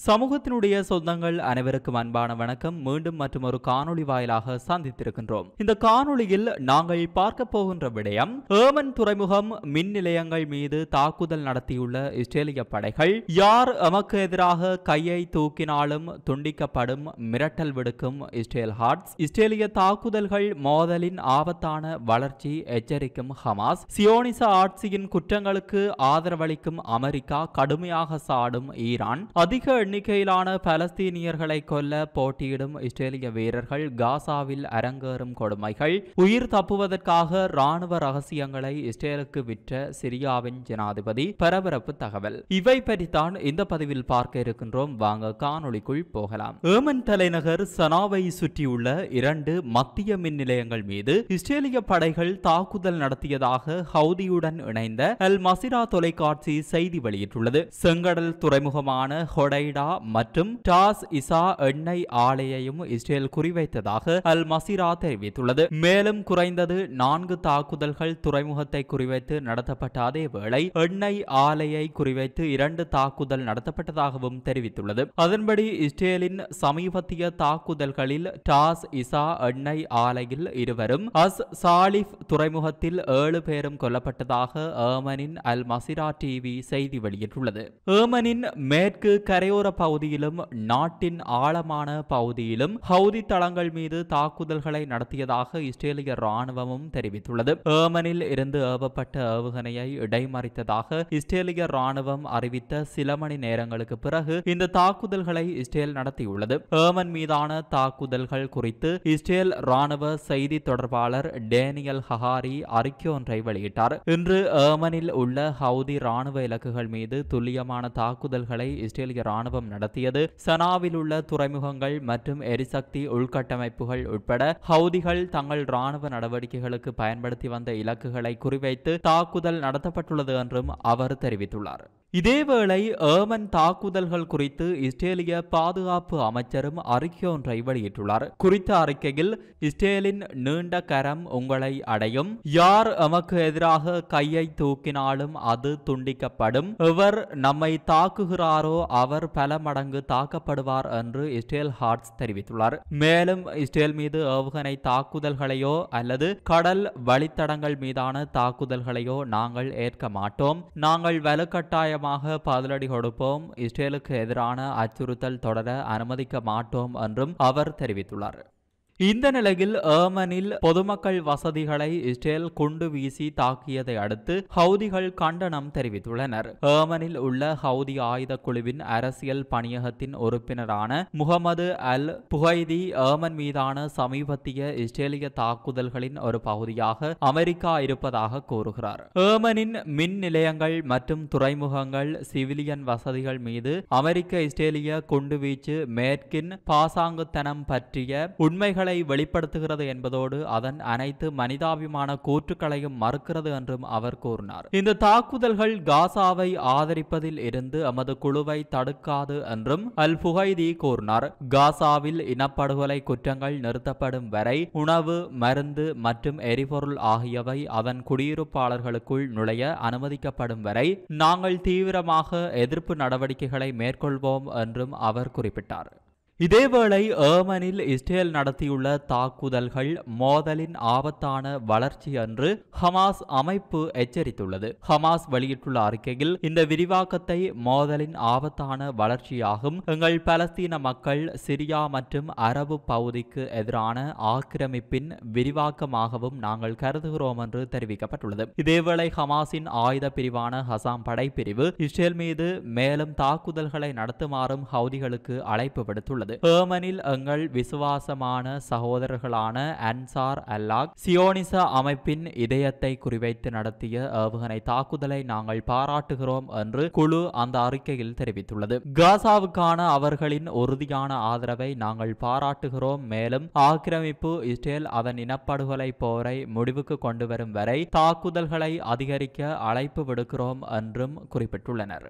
சமூகத்தினுடைய சொந்தங்கள் அனைவருக்கும் அன்பான வணக்கம். மீண்டும் மற்றும் ஒரு காணொளி வாயிலாக சந்தித்திருக்கின்றோம். இந்த காணொளியில் நாங்கள் பார்க்க போகின்ற விடயம், ஏமன் துறைமுகம் மின் நிலையங்கள் மீது தாக்குதல் நடத்தியுள்ள இஸ்ரேலிய படைகள். யார் எமக்கு எதிராக கையை தூக்கினாலும் துண்டிக்கப்படும் மிரட்டல் விடுக்கும் இஸ்ரேல் ஹார்ட்ஸ். இஸ்ரேலிய தாக்குதல்கள் மோதலின் ஆபத்தான வளர்ச்சி எச்சரிக்கும் ஹமாஸ். சியோனிச ஆட்சியின் குற்றங்களுக்கு ஆதரவளிக்கும் அமெரிக்கா, கடுமையாக சாடும் ஈரான். அதிக எண்ணிக்கையிலான பலஸ்தீனியர்களை கொல்ல போட்டியிடும் இஸ்ரேலிய வீரர்கள். காசாவில் அரங்கேறும் கொடுமைகள். உயிர் தப்புவதற்காக ராணுவ ரகசியங்களை இஸ்ரேலுக்கு விற்ற சிரியாவின் ஜனாதிபதி. பரபரப்பு தகவல். இவை பற்றித்தான் இந்த பதிவில் பார்க்க இருக்கின்றோம். வாங்க காணொளிக்குள் போகலாம். ஏமன் தலைநகர் சனாவை சுற்றியுள்ள 2 மத்திய மின் நிலையங்கள் மீது இஸ்ரேலிய படைகள் தாக்குதல் நடத்தியதாக ஹவுதியுடன் இணைந்த அல் மசிரா தொலைக்காட்சி செய்தி வெளியிட்டுள்ளது. செங்கடல் துறைமுகமான ஹொடைடா மற்றும் டாஸ் இசா எண்ணெய் ஆலையையும் இஸ்ரேல் குறிவைத்ததாக அல் மசிரா தெரிவித்துள்ளது. மேலும் குறைந்தது 4 தாக்குதல்கள் துறைமுகத்தை குறிவைத்து நடத்தப்பட்ட அதே வேளை எண்ணெய் ஆலையை குறிவைத்து 2 தாக்குதல் நடத்தப்பட்டதாகவும் தெரிவித்துள்ளது. அதன்படி இஸ்ரேலின் சமீபத்திய தாக்குதல்களில் டாஸ் இசா எண்ணெய் ஆலையில் 2 அஸ் சாலிஃப் துறைமுகத்தில் 7 பேரும் கொல்லப்பட்டதாக ஏமனின் அல் மசிரா டிவி செய்தி வெளியிட்டுள்ளது. ஏமனின் மேற்கு கரையோர பகுதியிலும் நாட்டின் ஆழமான பகுதியிலும் ஹவுதி தளங்கள் மீது தாக்குதல்களை நடத்தியதாக இஸ்ரேலிய ராணுவமும் தெரிவித்துள்ளது. ஏமனில் இருந்து ஏவப்பட்ட ஏவுகணையை இடைமறித்ததாக இஸ்ரேலிய ராணுவம் அறிவித்த சில மணி நேரங்களுக்கு பிறகு இந்த தாக்குதல்களை இஸ்ரேல் நடத்தியுள்ளது. ஏமன் மீதான தாக்குதல்கள் குறித்து இஸ்ரேல் ராணுவ செய்தி தொடர்பாளர் டேனியல் ஹஹாரி அறிக்கை ஒன்றை வெளியிட்டார். இன்று ஏமனில் உள்ள ஹவுதி ராணுவ இலக்குகள் மீது துல்லியமான தாக்குதல்களை இஸ்ரேலிய ராணுவம் நடத்தியது. சனாவில் உள்ள துறைமுகங்கள் மற்றும் எரிசக்தி உள்கட்டமைப்புகள் உட்பட ஹவுதிகள் தங்கள் ராணுவ நடவடிக்கைகளுக்கு பயன்படுத்தி வந்த இலக்குகளை குறிவைத்து தாக்குதல் நடத்தப்பட்டுள்ளது என்றும் அவர் தெரிவித்துள்ளார். இதேவேளை ஏமன் தாக்குதல்கள் குறித்து இஸ்ரேலிய பாதுகாப்பு அமைச்சரும் அறிக்கை ஒன்றை வெளியிட்டுள்ளார். குறித்த அறிக்கையில், இஸ்ரேலின் நீண்ட கரம் உங்களை அடையும். யார் எமக்கு எதிராக கையை தூக்கினாலும் அது துண்டிக்கப்படும். எவர் நம்மை தாக்குகிறாரோ அவர் பல மடங்கு தாக்கப்படுவார் என்று இஸ்ரேல் ஹார்ட்ஸ் தெரிவித்துள்ளார். மேலும் இஸ்ரேல் மீது ஏவுகணை தாக்குதல்களையோ அல்லது கடல் வழித்தடங்கள் மீதான தாக்குதல்களையோ நாங்கள் ஏற்க மாட்டோம். நாங்கள் வலுக்கட்டாயமாக பதிலடி கொடுப்போம். இஸ்ரேலுக்கு எதிரான அச்சுறுத்தல் தொடர அனுமதிக்க மாட்டோம் என்றும் அவர் தெரிவித்துள்ளார். இந்த நிலையில் ஏமனில் பொதுமக்கள் வசதிகளை இஸ்ரேல் குண்டு வீசி தாக்கியதை அடுத்து ஹவுதிகள் கண்டனம் தெரிவித்துள்ளனர். ஏமனில் உள்ள ஹவுதி ஆயுத குழுவின் அரசியல் பணியகத்தின் உறுப்பினரான முகமது அல் புகைதி ஏமன் மீதான சமீபத்திய இஸ்ரேலிய தாக்குதல்களின் ஒரு பகுதியாக அமெரிக்கா இருப்பதாக கூறுகிறார். ஏமனின் மின் நிலையங்கள் மற்றும் துறைமுகங்கள், சிவிலியன் வசதிகள் மீது அமெரிக்க இஸ்ரேலிய குண்டுவீச்சு மேற்கின் பாசாங்குத்தனம் பற்றிய உண்மைகள் வெளிப்படுத்துகிறது என்பதோடு அதன் அனைத்து மனிதாபிமான கூற்றுக்களையும் மறுக்கிறது என்றும் அவர் கூறினார். இந்த தாக்குதல்கள் காசாவை ஆதரிப்பதில் இருந்து எமது குழுவை தடுக்காது என்றும் அல் புகைதி கூறினார். காசாவில் இனப்படுகொலை குற்றங்கள் நிறுத்தப்படும் வரை உணவு, மருந்து மற்றும் எரிபொருள் ஆகியவை அதன் குடியிருப்பாளர்களுக்குள் நுழைய அனுமதிக்கப்படும் வரை நாங்கள் தீவிரமாக எதிர்ப்பு நடவடிக்கைகளை மேற்கொள்வோம் என்றும் அவர் குறிப்பிட்டார். இதேவேளை ஏமனில் இஸ்ரேல் நடத்தியுள்ள தாக்குதல்கள் மோதலின் ஆபத்தான வளர்ச்சி என்று ஹமாஸ் அமைப்பு எச்சரித்துள்ளது. ஹமாஸ் வெளியிட்டுள்ள அறிக்கையில், இந்த விரிவாக்கத்தை மோதலின் ஆபத்தான வளர்ச்சியாகும். எங்கள் பலஸ்தீன மக்கள் சிரியா மற்றும் அரபு பகுதிக்கு எதிரான ஆக்கிரமிப்பின் விரிவாக்கமாகவும் நாங்கள் கருதுகிறோம் என்று தெரிவிக்கப்பட்டுள்ளது. இதேவேளை ஹமாஸின் ஆயுத பிரிவான ஹசாம் படைப்பிரிவு இஸ்ரேல் மீது மேலும் தாக்குதல்களை நடத்துமாறும் ஹவுதிகளுக்கு அழைப்பு விடுத்துள்ளது. ஏமனில் எங்கள் விசுவாசமான சகோதரர்களான அன்சார் அல்லாஹ் சியோனிச அமைப்பின் இதயத்தை குறிவைத்து நடத்திய ஏவுகணை தாக்குதலை நாங்கள் பாராட்டுகிறோம் என்று குழு அந்த அறிக்கையில் தெரிவித்துள்ளது. காசாவுக்கான அவர்களின் உறுதியான ஆதரவை நாங்கள் பாராட்டுகிறோம். மேலும் ஆக்கிரமிப்பு இஸ்ரேல் அதன் இனப்படுகொலை போரை முடிவுக்கு கொண்டு வரும் வரை தாக்குதல்களை அதிகரிக்க அழைப்பு விடுக்கிறோம் என்றும் குறிப்பிட்டுள்ளனர்.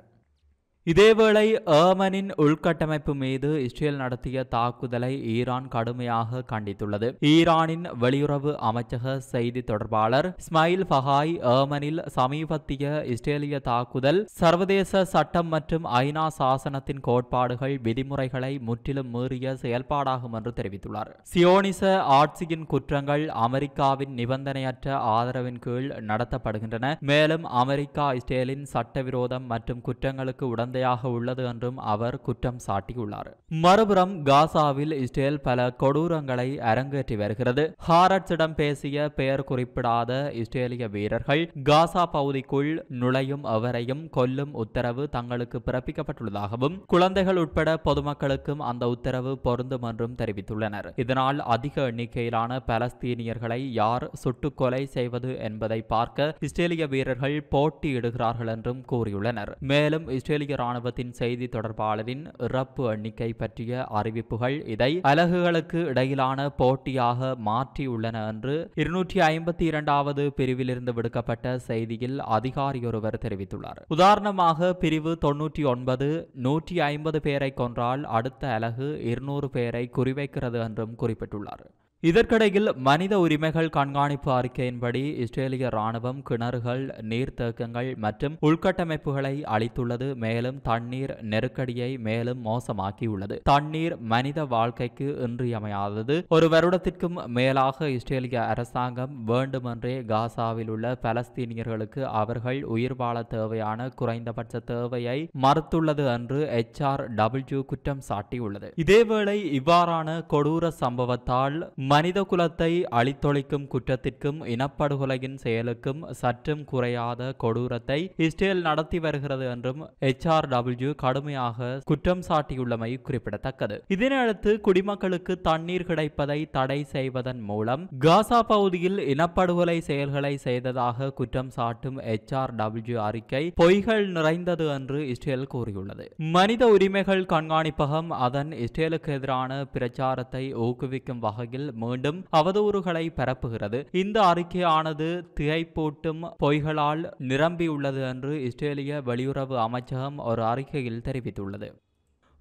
இதேவேளை ஏமனின் உள்கட்டமைப்பு மீது இஸ்ரேல் நடத்திய தாக்குதலை ஈரான் கடுமையாக கண்டித்துள்ளது. ஈரானின் வெளியுறவு அமைச்சக செய்தி தொடர்பாளர் இஸ்மாயில் பகாய் ஏமனில் சமீபத்திய இஸ்ரேலிய தாக்குதல் சர்வதேச சட்டம் மற்றும் ஐநா சாசனத்தின் கோட்பாடுகள் விதிமுறைகளை முற்றிலும் மீறிய செயல்பாடாகும் என்று தெரிவித்துள்ளார். சியோனிச ஆட்சியின் குற்றங்கள் அமெரிக்காவின் நிபந்தனையற்ற ஆதரவின் கீழ் நடத்தப்படுகின்றன. மேலும் அமெரிக்கா இஸ்ரேலின் சட்டவிரோதம் மற்றும் குற்றங்களுக்கு உடந்தையாக உள்ளது என்றும் அவர் குற்றம் சாட்டியுள்ளார். மறுபுறம் காசாவில் இஸ்ரேல் பல கொடூரங்களை அரங்கேற்றி வருகிறது. ஹாரட்ஸிடம் பேசிய பெயர் குறிப்பிடாத இஸ்ரேலிய வீரர்கள் காசா பகுதிக்குள் நுழையும் எவரையும் கொல்லும் உத்தரவு தங்களுக்கு பிறப்பிக்கப்பட்டுள்ளதாகவும் குழந்தைகள் உட்பட பொதுமக்களுக்கும் அந்த உத்தரவு பொருந்தும் என்றும் தெரிவித்துள்ளனர். இதனால் அதிக எண்ணிக்கையிலான பலஸ்தீனியர்களை யார் சுட்டுக் கொலை செய்வது என்பதை பார்க்க இஸ்ரேலிய வீரர்கள் போட்டியிடுகிறார்கள் என்றும் கூறியுள்ளனர். மேலும் இஸ்ரேலிய ராணுவத்தின் செய்தி தொடர்பாளரின் இறப்பு எண்ணிக்கை பற்றிய அறிவிப்புகள் இதை அலகுகளுக்கு இடையிலான போட்டியாக மாற்றியுள்ளன என்று 252வது பிரிவிலிருந்து விடுக்கப்பட்ட செய்தியில் அதிகாரியொருவர் தெரிவித்துள்ளார். உதாரணமாக பிரிவு 99 150 பேரை கொன்றால் அடுத்த அலகு 200 பேரை குறிவைக்கிறது என்றும் குறிப்பிட்டுள்ளார். இதற்கிடையில் மனித உரிமைகள் கண்காணிப்பு அறிக்கையின்படி இஸ்ரேலிய ராணுவம் கிணறுகள், நீர்த்தேக்கங்கள் மற்றும் உள்கட்டமைப்புகளை அளித்துள்ளது. மேலும் தண்ணீர் நெருக்கடியை மேலும் மோசமாக்கியுள்ளது. தண்ணீர் மனித வாழ்க்கைக்கு இன்றியமையாதது. ஒரு வருடத்திற்கும் மேலாக இஸ்ரேலிய அரசாங்கம் வேண்டுமென்றே காசாவில் உள்ள பலஸ்தீனியர்களுக்கு அவர்கள் உயிர் வாழ தேவையான குறைந்தபட்ச தேவையை மறுத்துள்ளது என்று HRW குற்றம் சாட்டியுள்ளது. இதேவேளை இவ்வாறான கொடூர சம்பவத்தால் மனித குலத்தை அழித்தொழிக்கும் குற்றத்திற்கும் இனப்படுகொலையின் செயலுக்கும் சற்றும் குறையாத கொடூரத்தை இஸ்ரேல் நடத்தி வருகிறது என்றும் HRW கடுமையாக குற்றம் சாட்டியுள்ளமை குறிப்பிடத்தக்கது. இதனையடுத்து குடிமக்களுக்கு தண்ணீர் கிடைப்பதை தடை செய்வதன் மூலம் காசா பகுதியில் இனப்படுகொலை செயல்களை செய்ததாக குற்றம் சாட்டும் HRW அறிக்கை பொய்கள் நிறைந்தது என்று இஸ்ரேல் கூறியுள்ளது. மனித உரிமைகள் கண்காணிப்பகம் அதன் இஸ்ரேலுக்கு எதிரான பிரச்சாரத்தை ஊக்குவிக்கும் வகையில் மீண்டும் அவதூறுகளை பரப்புகிறது. இந்த அறிக்கையானது திகைப்பூட்டும் பொய்களால் நிரம்பியுள்ளது என்று இஸ்ரேலிய வெளியுறவு அமைச்சகம் ஒரு அறிக்கையில் தெரிவித்துள்ளது.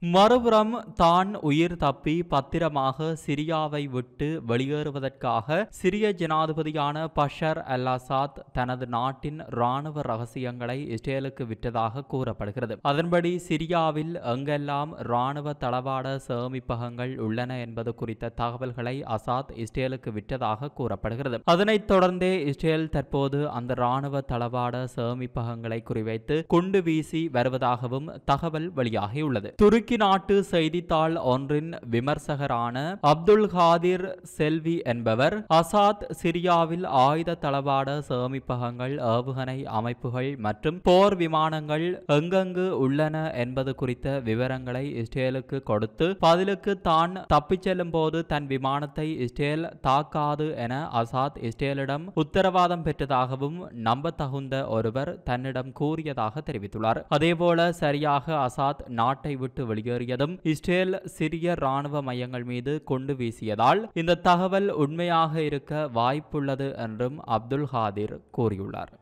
மறுபுறம் தான் உயிர் தப்பி பத்திரமாக சிரியாவை விட்டு வெளியேறுவதற்காக சிரிய ஜனாதிபதியான பஷர் அல் அசாத் தனது நாட்டின் இராணுவ ரகசியங்களை இஸ்ரேலுக்கு விற்றதாக கூறப்படுகிறது. அதன்படி சிரியாவில் எங்கெல்லாம் இராணுவ தளவாட சேமிப்பகங்கள் உள்ளன என்பது குறித்த தகவல்களை அசாத் இஸ்ரேலுக்கு விற்றதாக கூறப்படுகிறது. அதனைத் தொடர்ந்தே இஸ்ரேல் தற்போது அந்த இராணுவ தளவாட சேமிப்பகங்களை குறிவைத்து குண்டு வீசி வருவதாகவும் தகவல் வெளியாகியுள்ளது. துருக்கி நாட்டு செய்தித்தாள் ஒன்றின் விமர்சகரான அப்துல் காதிர் செல்வி என்பவர் அசாத் சிரியாவில் ஆயுத தளவாட சேமிப்பகங்கள், ஏவுகணை அமைப்புகள் மற்றும் போர் விமானங்கள் எங்கெங்கு உள்ளன என்பது குறித்த விவரங்களை இஸ்ரேலுக்கு கொடுத்து பதிலுக்கு தான் தப்பிச் செல்லும் போது தன் விமானத்தை இஸ்ரேல் தாக்காது என அசாத் இஸ்ரேலிடம் உத்தரவாதம் பெற்றதாகவும் நம்பத்தகுந்த ஒருவர் தன்னிடம் கூறியதாக தெரிவித்துள்ளார். அதேபோல சரியாக அசாத் நாட்டை விட்டு வெளியேறியதும் இஸ்ரேல் சிரிய ராணுவ மையங்கள் மீது கொண்டு வீசியதால் இந்த தகவல் உண்மையாக இருக்க வாய்ப்புள்ளது என்றும் அப்துல் காதிர் கூறியுள்ளார்.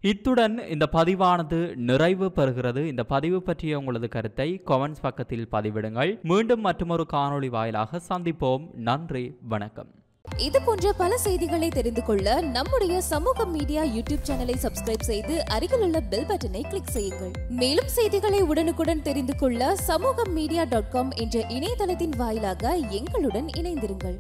இத்துடன் இந்த பதிவானது நிறைவு பெறுகிறது. இந்த பதிவு பற்றிய உங்களது கருத்தை கமெண்ட்ஸ் பக்கத்தில் பதிவிடுங்கள். மீண்டும் மற்றொரு காணொளி வாயிலாக சந்திப்போம். நன்றி, வணக்கம். இது போன்ற பல செய்திகளை தெரிந்து கொள்ள நம்முடைய சமூக மீடியா யூடியூப் சேனலை சப்ஸ்கிரைப் செய்து அருகிலுள்ள பெல் பட்டனை கிளிக் செய்யுங்கள். மேலும் செய்திகளை உடனுக்குடன் தெரிந்து கொள்ள சமூகமீடியா.com என்ற இணையதளத்தின் வாயிலாக எங்களுடன் இணைந்திருங்கள்.